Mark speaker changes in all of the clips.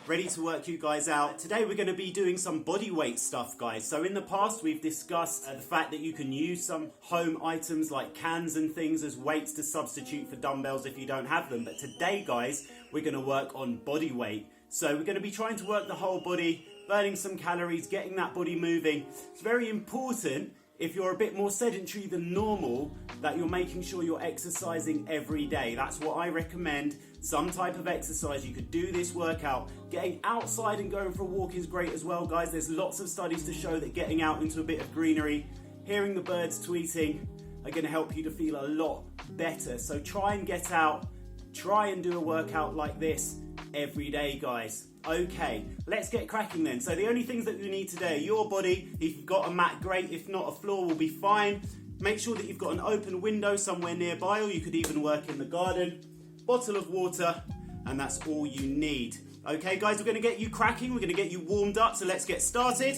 Speaker 1: ready to work you guys out. Today we're going to be doing some body weight stuff, guys. So in the past we've discussed the fact that you can use some home items like cans and things as weights to substitute for dumbbells if you don't have them. But today, guys, we're going to work on body weight. So we're going to be trying to work the whole body, burning some calories, getting that body moving. It's very important, if you're a bit more sedentary than normal, that you're making sure you're exercising every day. That's what I recommend. Some type of exercise. You could do this workout. Getting outside and going for a walk is great as well, guys. There's lots of studies to show that getting out into a bit of greenery, hearing the birds tweeting, are going to help you to feel a lot better. So try and get out. Try and do a workout like this every day, guys. Okay, let's get cracking then. So the only things that you need today, your body. If you've got a mat, great. If not, a floor will be fine. Make sure that you've got an open window somewhere nearby, or you could even work in the garden. Bottle of water, and that's all you need. Okay, guys, we're going to get you cracking. We're going to get you warmed up, so let's get started.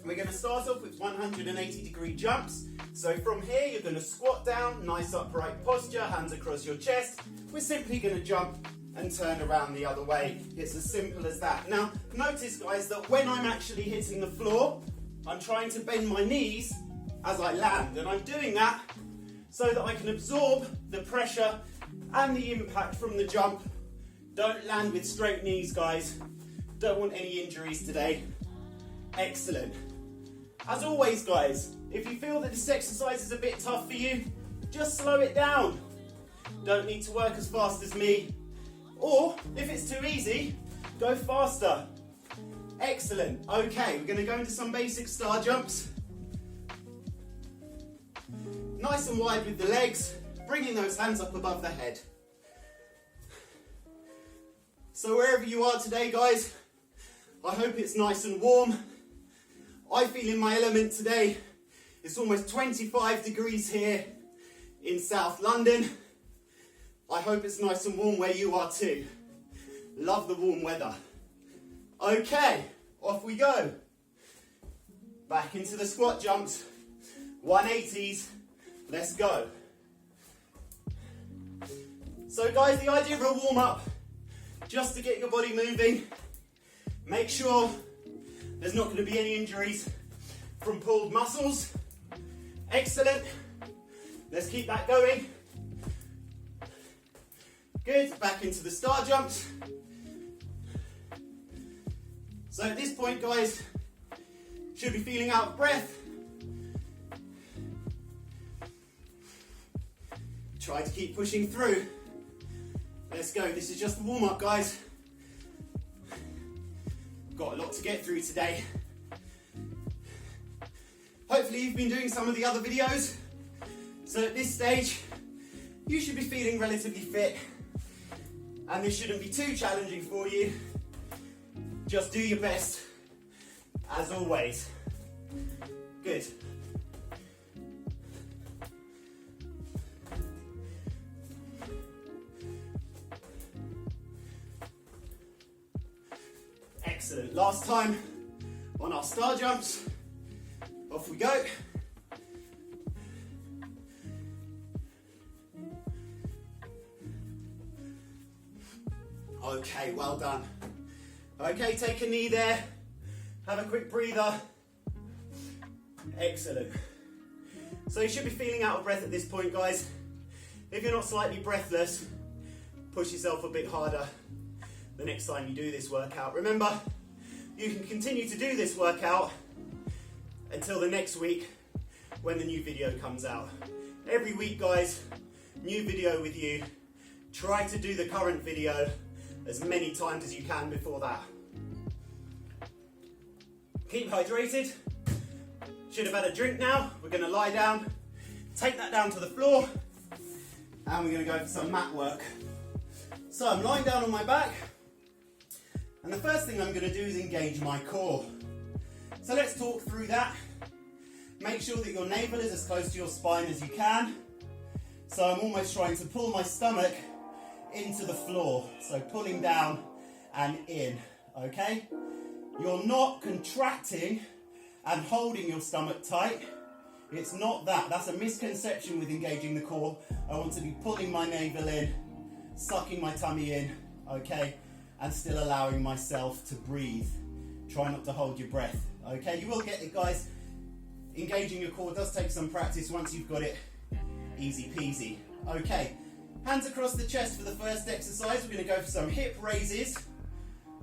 Speaker 1: We're going to start off with 180-degree jumps. So from here, you're going to squat down, nice upright posture, hands across your chest. We're simply going to jump and turn around the other way. It's as simple as that. Now, notice, guys, that when I'm actually hitting the floor, I'm trying to bend my knees as I land, and I'm doing that so that I can absorb the pressure and the impact from the jump. Don't land with straight knees, guys. Don't want any injuries today. Excellent. As always, guys, if you feel that this exercise is a bit tough for you, just slow it down. Don't need to work as fast as me. Or, if it's too easy, go faster. Excellent. Okay, we're going to go into some basic star jumps. Nice and wide with the legs, bringing those hands up above the head. So wherever you are today, guys, I hope it's nice and warm. I feel in my element today. It's almost 25 degrees here in South London. I hope it's nice and warm where you are too. Love the warm weather. Okay, off we go. Back into the squat jumps. 180s. Let's go. So guys, the idea of a warm-up, just to get your body moving. Make sure there's not going to be any injuries from pulled muscles. Excellent. Let's keep that going. Good. Back into the star jumps. So at this point, guys, should be feeling out of breath. Try to keep pushing through. Let's go. This is just a warm-up, guys. Got a lot to get through today. Hopefully you've been doing some of the other videos. So at this stage, you should be feeling relatively fit. And this shouldn't be too challenging for you. Just do your best, as always. Good. Excellent. Last time on our star jumps. Off we go. Okay, well done. Okay, take a knee there. Have a quick breather. Excellent. So you should be feeling out of breath at this point, guys. If you're not slightly breathless, push yourself a bit harder the next time you do this workout. Remember, you can continue to do this workout until the next week when the new video comes out. Every week, guys, new video with you. Try to do the current video as many times as you can before that. Keep hydrated. Should have had a drink now. We're going to lie down, take that down to the floor, and we're going to go for some mat work. So I'm lying down on my back, and the first thing I'm going to do is engage my core. So let's talk through that. Make sure that your navel is as close to your spine as you can. So I'm almost trying to pull my stomach into the floor. So pulling down and in, okay? You're not contracting and holding your stomach tight. It's not that. That's a misconception with engaging the core. I want to be pulling my navel in, sucking my tummy in, okay? and still allowing myself to breathe. Try not to hold your breath, okay? You will get it, guys. Engaging your core does take some practice. Once you've got it, easy peasy. Okay, hands across the chest for the first exercise. We're going to go for some hip raises.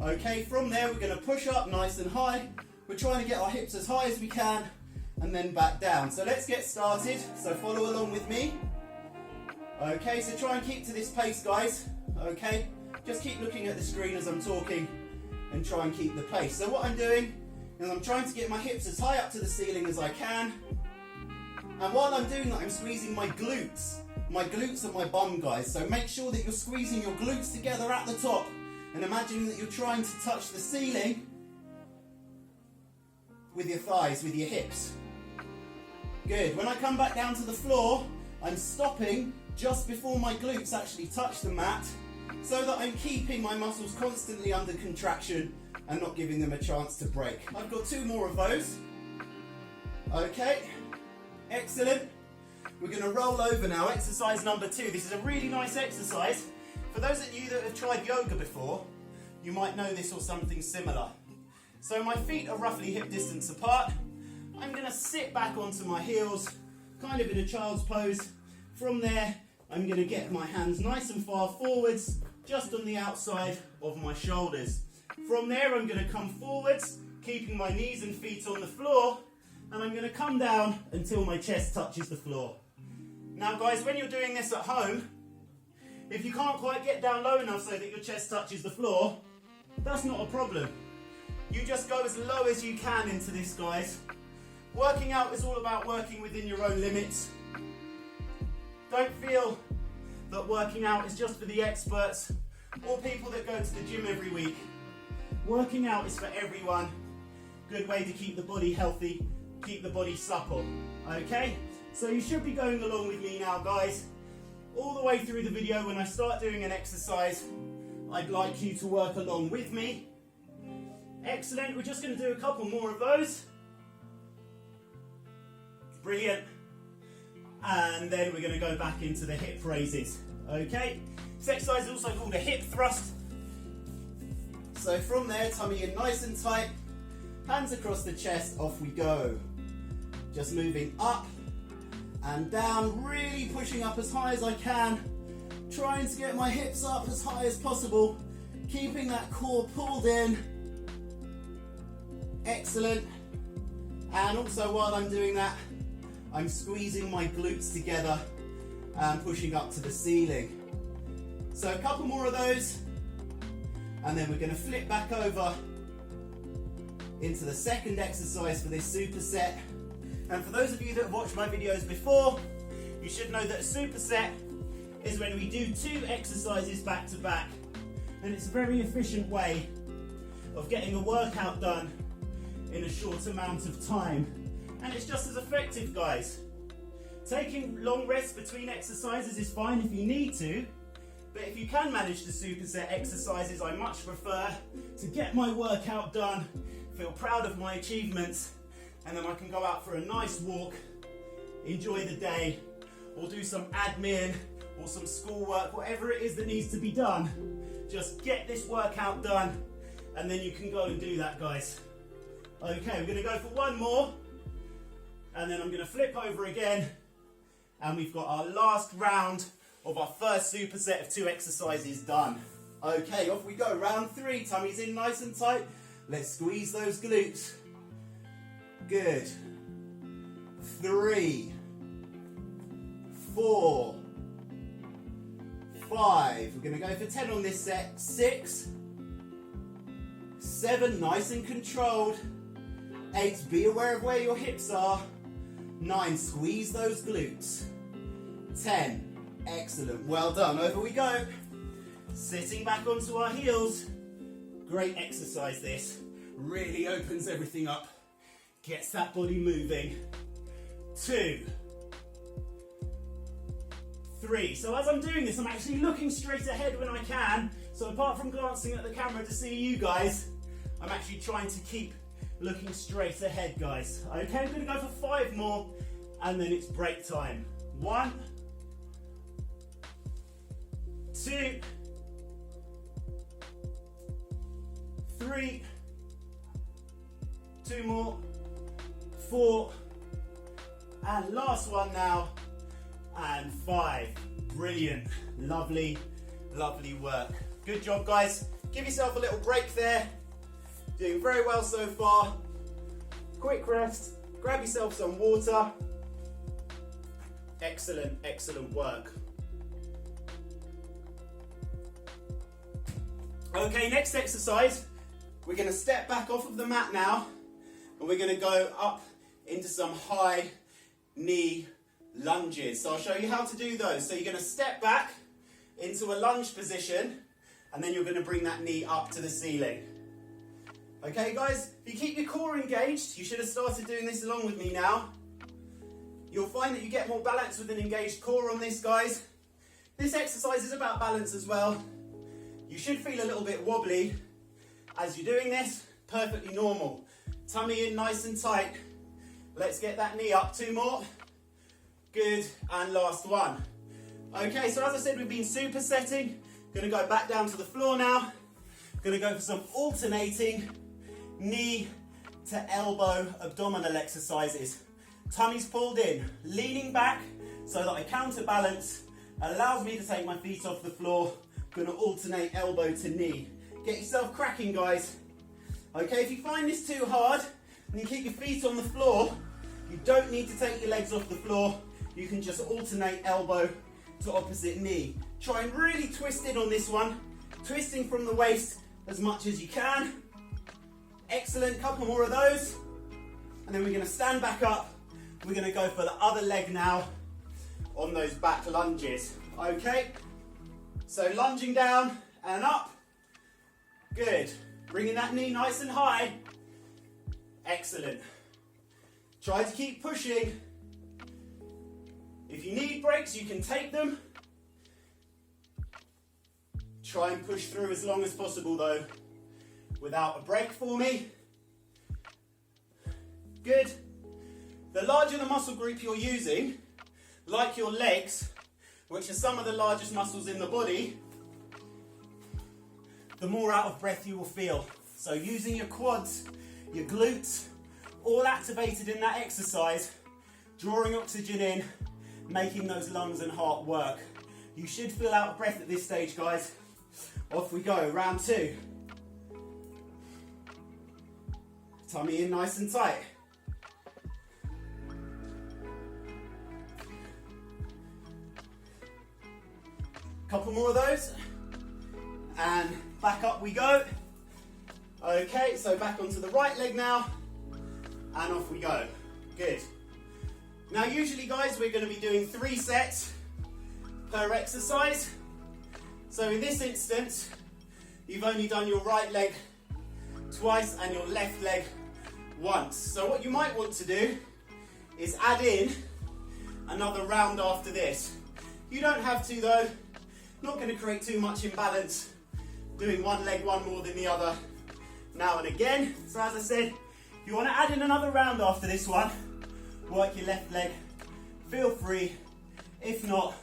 Speaker 1: Okay, from there we're going to push up nice and high. We're trying to get our hips as high as we can and then back down. So let's get started. So follow along with me. Okay, so try and keep to this pace, guys. Okay, just keep looking at the screen as I'm talking and try and keep the pace. So what I'm doing is I'm trying to get my hips as high up to the ceiling as I can. And while I'm doing that, I'm squeezing my glutes. My glutes and my bum, guys. So make sure that you're squeezing your glutes together at the top and imagining that you're trying to touch the ceiling with your thighs, with your hips. Good. When I come back down to the floor, I'm stopping just before my glutes actually touch the mat so that I'm keeping my muscles constantly under contraction and not giving them a chance to break. I've got 2 more of those. Okay, excellent. We're going to roll over now, exercise number 2. This is a really nice exercise. For those of you that have tried yoga before, you might know this or something similar. So my feet are roughly hip distance apart. I'm going to sit back onto my heels, kind of in a child's pose. From there, I'm going to get my hands nice and far forwards, just on the outside of my shoulders. From there, I'm going to come forwards, keeping my knees and feet on the floor, and I'm going to come down until my chest touches the floor. Now guys, when you're doing this at home, if you can't quite get down low enough so that your chest touches the floor, that's not a problem. You just go as low as you can into this, guys. Working out is all about working within your own limits. Don't feel that working out is just for the experts or people that go to the gym every week. Working out is for everyone. Good way to keep the body healthy, keep the body supple. Okay? So you should be going along with me now, guys. All the way through the video, when I start doing an exercise, I'd like you to work along with me. Excellent. We're just going to do a couple more of those. Brilliant. And then we're going to go back into the hip raises. Okay? This exercise is also called a hip thrust. So from there, tummy in nice and tight, hands across the chest, off we go. Just moving up and down, really pushing up as high as I can, trying to get my hips up as high as possible, keeping that core pulled in. Excellent. And also while I'm doing that, I'm squeezing my glutes together and pushing up to the ceiling. So a couple more of those, and then we're going to flip back over into the second exercise for this superset. And for those of you that have watched my videos before, you should know that a superset is when we do 2 exercises back to back, and it's a very efficient way of getting a workout done in a short amount of time, and it's just as effective, guys. Taking long rests between exercises is fine if you need to, but if you can manage the superset exercises, I much prefer to get my workout done, feel proud of my achievements, and then I can go out for a nice walk, enjoy the day, or do some admin or some schoolwork, whatever it is that needs to be done. Just get this workout done, and then you can go and do that, guys. Okay, we're going to go for one more, and then I'm going to flip over again, and we've got our last round of our first superset of 2 exercises done. Okay, off we go. Round 3, tummy's in nice and tight. Let's squeeze those glutes. Good. 3, 4, 5. We're going to go for 10 on this set. 6, 7, nice and controlled. 8, be aware of where your hips are. 9, squeeze those glutes. 10, excellent, well done. Over we go. Sitting back onto our heels. Great exercise this. Really opens everything up. Gets that body moving. 2, 3. So as I'm doing this, I'm actually looking straight ahead when I can. So apart from glancing at the camera to see you guys, I'm actually trying to keep looking straight ahead, guys. Okay, I'm going to go for 5 more, and then it's break time. 1, 2, 3, 2 more, 4, and last one now, and 5. Brilliant. Lovely, lovely work. Good job, guys. Give yourself a little break there. Doing very well so far. Quick rest. Grab yourself some water. Excellent, excellent work. Okay, next exercise. We're going to step back off of the mat now, and we're going to go up into some high knee lunges. So I'll show you how to do those. So you're going to step back into a lunge position, and then you're going to bring that knee up to the ceiling. Okay, guys, if you keep your core engaged, you should have started doing this along with me now. You'll find that you get more balance with an engaged core on this, guys. This exercise is about balance as well. You should feel a little bit wobbly as you're doing this. Perfectly normal. Tummy in nice and tight. Let's get that knee up. 2 more. Good. And last one. Okay, so as I said, we've been supersetting. Going to go back down to the floor now. Going to go for some alternating knee to elbow abdominal exercises. Tummy's pulled in, leaning back so that I counterbalance. Allows me to take my feet off the floor. Going to alternate elbow to knee. Get yourself cracking, guys. Okay, if you find this too hard and you keep your feet on the floor, you don't need to take your legs off the floor. You can just alternate elbow to opposite knee. Try and really twist in on this one. Twisting from the waist as much as you can. Excellent, couple more of those. And then we're going to stand back up. We're going to go for the other leg now on those back lunges. Okay, so lunging down and up. Good. Bringing that knee nice and high. Excellent. Try to keep pushing. If you need breaks, you can take them. Try and push through as long as possible though, without a break for me. Good. The larger the muscle group you're using, like your legs, which are some of the largest muscles in the body, the more out of breath you will feel. So using your quads, your glutes, all activated in that exercise, drawing oxygen in, making those lungs and heart work. You should feel out of breath at this stage, guys. Off we go, round 2. Tummy in nice and tight. Couple more of those. And back up we go. Okay, so back onto the right leg now. And off we go. Good. Now usually, guys, we're going to be doing 3 sets per exercise. So in this instance, you've only done your right leg twice and your left leg once. So what you might want to do is add in another round after this. You don't have to though. Not going to create too much imbalance doing one leg one more than the other now and again. So as I said, if you want to add in another round after this one, work your left leg, feel free. If not,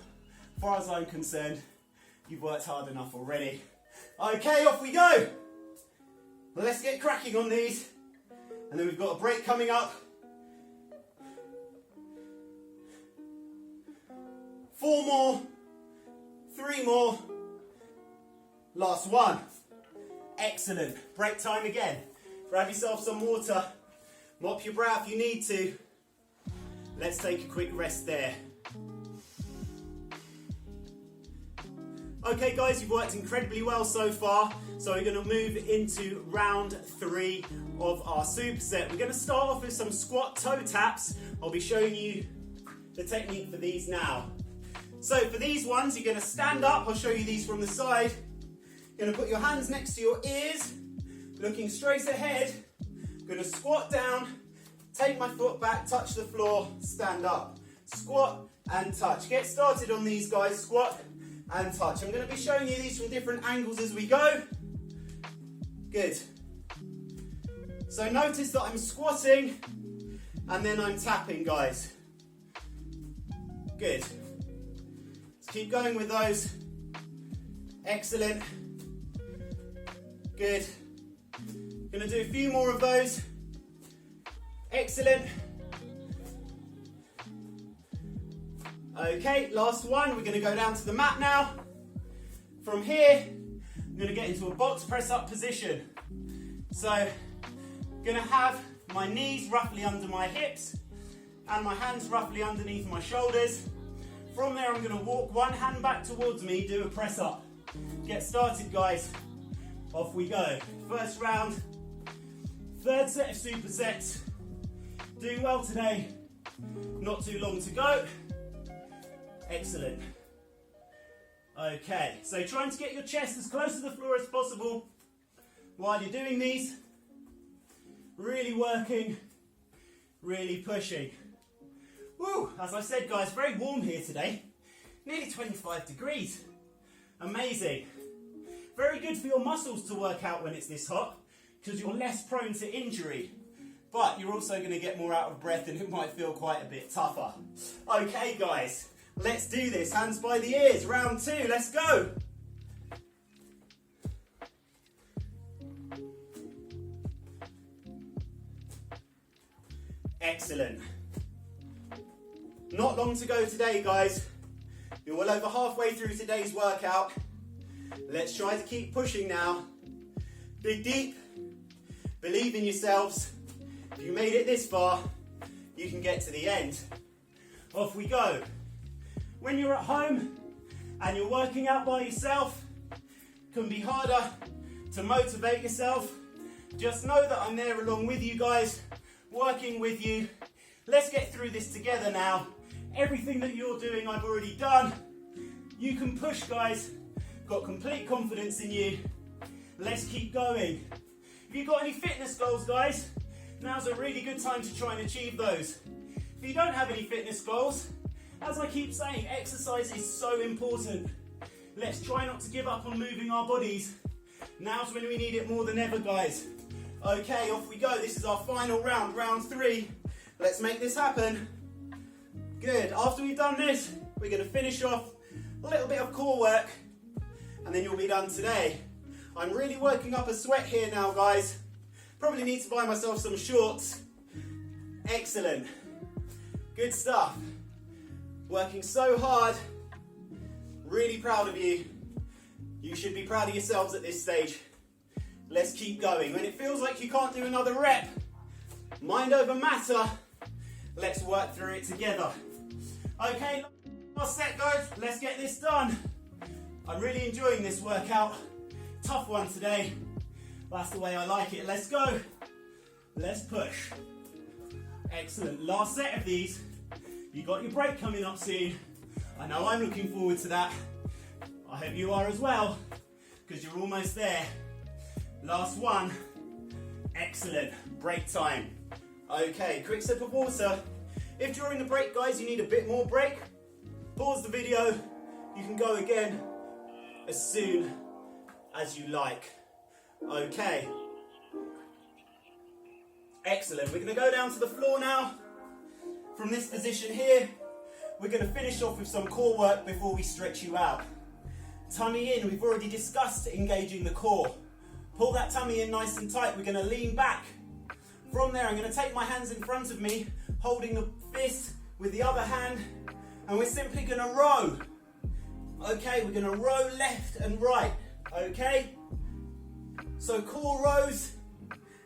Speaker 1: as far as I'm concerned, you've worked hard enough already. Okay, off we go. Well, let's get cracking on these. And then we've got a break coming up. 4 more, 3 more, last one. Excellent, break time again. Grab yourself some water, mop your brow if you need to. Let's take a quick rest there. Okay guys, you've worked incredibly well so far, so we're going to move into round 3 of our superset. We're going to start off with some squat toe taps. I'll be showing you the technique for these now. So for these ones, you're going to stand up. I'll show you these from the side. You're going to put your hands next to your ears, looking straight ahead. Going to squat down, take my foot back, touch the floor, stand up. Squat and touch. Get started on these guys, squat and touch. I'm going to be showing you these from different angles as we go. Good. So notice that I'm squatting and then I'm tapping, guys. Good. Let's keep going with those. Excellent. Good. Gonna do a few more of those. Excellent. Okay, last one. We're gonna go down to the mat now. From here, I'm gonna get into a box press up position. So, I'm gonna have my knees roughly under my hips and my hands roughly underneath my shoulders. From there, I'm gonna walk one hand back towards me, do a press up. Get started, guys. Off we go. First round, third set of supersets. Doing well today. Not too long to go. Excellent. Okay, so trying to get your chest as close to the floor as possible while you're doing these. Really working, really pushing. Woo, as I said, guys, very warm here today. Nearly 25 degrees. Amazing. Very good for your muscles to work out when it's this hot, because you're less prone to injury. But you're also going to get more out of breath and it might feel quite a bit tougher. Okay, guys, let's do this. Hands by the ears. Round 2, let's go. Excellent. Not long to go today, guys. You're well over halfway through today's workout. Let's try to keep pushing now. Dig deep. Believe in yourselves. If you made it this far, you can get to the end. Off we go. When you're at home and you're working out by yourself, it can be harder to motivate yourself. Just know that I'm there along with you guys, working with you. Let's get through this together now. Everything that you're doing, I've already done. You can push, guys. Got complete confidence in you. Let's keep going. If you've got any fitness goals, guys, now's a really good time to try and achieve those. If you don't have any fitness goals, as I keep saying, exercise is so important. Let's try not to give up on moving our bodies. Now's when we need it more than ever, guys. Okay, off we go. This is our final round, round 3. Let's make this happen. Good. After we've done this, we're going to finish off a little bit of core work, and then you'll be done today. I'm really working up a sweat here now, guys. Probably need to buy myself some shorts. Excellent. Good stuff. Working so hard. Really proud of you. You should be proud of yourselves at this stage. Let's keep going. When it feels like you can't do another rep, mind over matter. Let's work through it together. Okay, last set, guys. Let's get this done. I'm really enjoying this workout. Tough one today. That's the way I like it. Let's go. Let's push. Excellent. Last set of these. You got your break coming up soon. I know I'm looking forward to that. I hope you are as well, because you're almost there. Last one. Excellent. Break time. Okay, quick sip of water. If during the break, guys, you need a bit more break, pause the video. You can go again as soon as you like. Okay. Excellent. We're going to go down to the floor now. From this position here, we're going to finish off with some core work before we stretch you out. Tummy in. We've already discussed engaging the core. Pull that tummy in nice and tight. We're going to lean back. From there, I'm going to take my hands in front of me, holding the fist with the other hand, and we're simply going to row. Okay, we're going to row left and right. Okay? So core rows.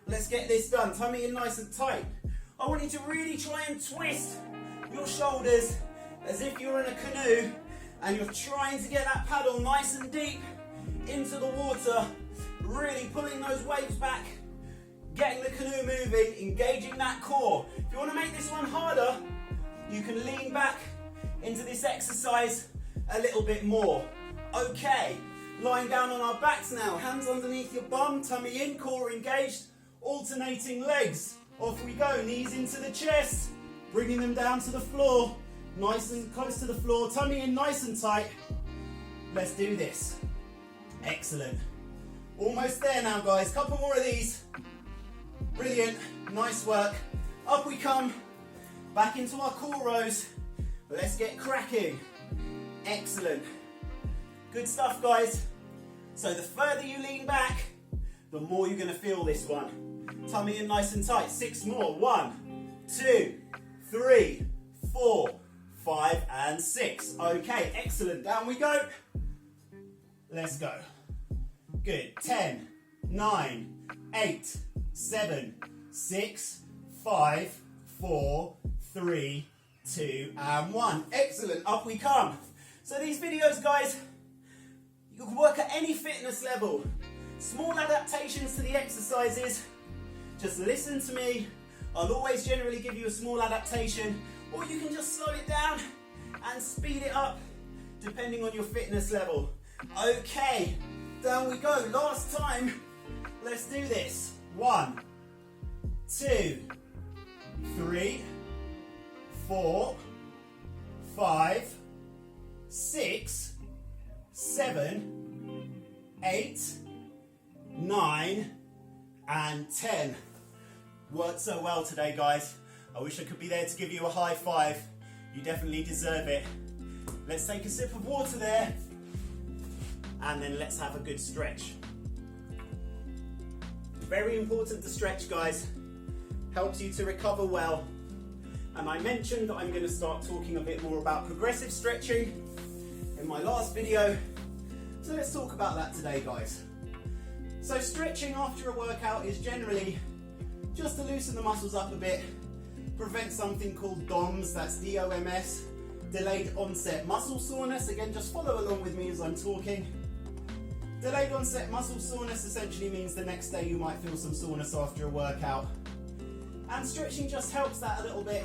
Speaker 1: Let's get this done. Tummy in nice and tight. I want you to really try and twist your shoulders as if you're in a canoe and you're trying to get that paddle nice and deep into the water, really pulling those waves back, getting the canoe moving, engaging that core. If you want to make this one harder, you can lean back into this exercise a little bit more. Okay, lying down on our backs now, hands underneath your bum, tummy in, core engaged, alternating legs. Off we go, knees into the chest, bringing them down to the floor, nice and close to the floor, tummy in nice and tight. Let's do this. Excellent. Almost there now, guys. Couple more of these. Brilliant. Nice work. Up we come. Back into our core rows. Let's get cracking. Excellent. Good stuff, guys. So the further you lean back, the more you're going to feel this one. Tummy in nice and tight. 6 more. 1, 2, 3, 4, 5, and 6. Okay, excellent. Down we go. Let's go. Good. 10, 9, 8, 7, 6, 5, 4, 3, 2, and 1. Excellent. Up we come. So these videos, guys, you can work at any fitness level. Small adaptations to the exercises. Just listen to me. I'll always generally give you a small adaptation, or you can just slow it down and speed it up depending on your fitness level. Okay, down we go. Last time. Let's do this. 1, 2, 3, 4, 5, 6, 7, 8, 9, and 10. Worked so well today, guys. I wish I could be there to give you a high five. You definitely deserve it. Let's take a sip of water there, and then let's have a good stretch. Very important to stretch, guys. Helps you to recover well. And I mentioned that I'm going to start talking a bit more about progressive stretching in my last video. So let's talk about that today, guys. So stretching after a workout is generally just to loosen the muscles up a bit, prevent something called DOMS, that's D-O-M-S, delayed onset muscle soreness. Again, just follow along with me as I'm talking. Delayed onset muscle soreness essentially means the next day you might feel some soreness after a workout. And stretching just helps that a little bit.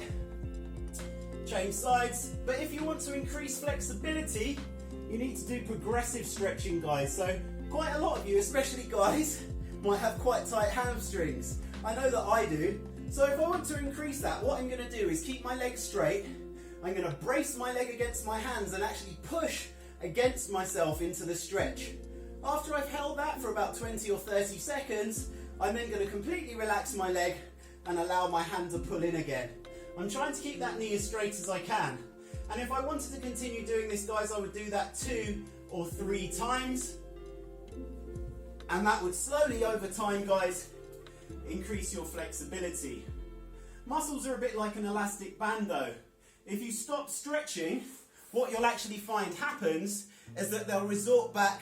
Speaker 1: Change sides. But if you want to increase flexibility, you need to do progressive stretching, guys. So quite a lot of you, especially guys, might have quite tight hamstrings. I know that I do. So if I want to increase that, what I'm going to do is keep my legs straight. I'm going to brace my leg against my hands and actually push against myself into the stretch. After I've held that for about 20 or 30 seconds, I'm then going to completely relax my leg and allow my hand to pull in again. I'm trying to keep that knee as straight as I can. And if I wanted to continue doing this, guys, I would do that 2 or 3 times. And that would slowly, over time, guys, increase your flexibility. Muscles are a bit like an elastic band, though. If you stop stretching, what you'll actually find happens is that they'll revert back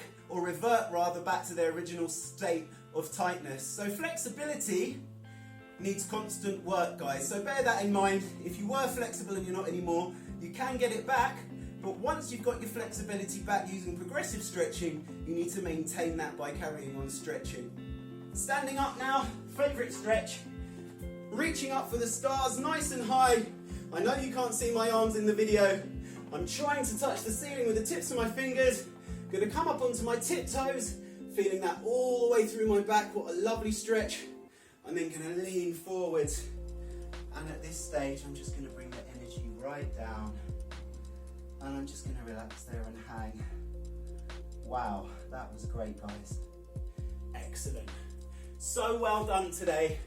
Speaker 1: to their original state of tightness. So flexibility needs constant work, guys. So bear that in mind. If you were flexible and you're not anymore, you can get it back. But once you've got your flexibility back using progressive stretching, you need to maintain that by carrying on stretching. Standing up now, favourite stretch. Reaching up for the stars, nice and high. I know you can't see my arms in the video. I'm trying to touch the ceiling with the tips of my fingers. Going to come up onto my tiptoes, feeling that all the way through my back. What a lovely stretch. I'm then going to lean forwards. And at this stage, I'm just going to bring the energy right down. And I'm just going to relax there and hang. Wow, that was great, guys. Excellent. So well done today.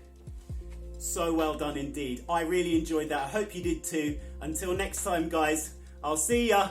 Speaker 1: So well done indeed. I really enjoyed that. I hope you did too. Until next time, guys, I'll see ya.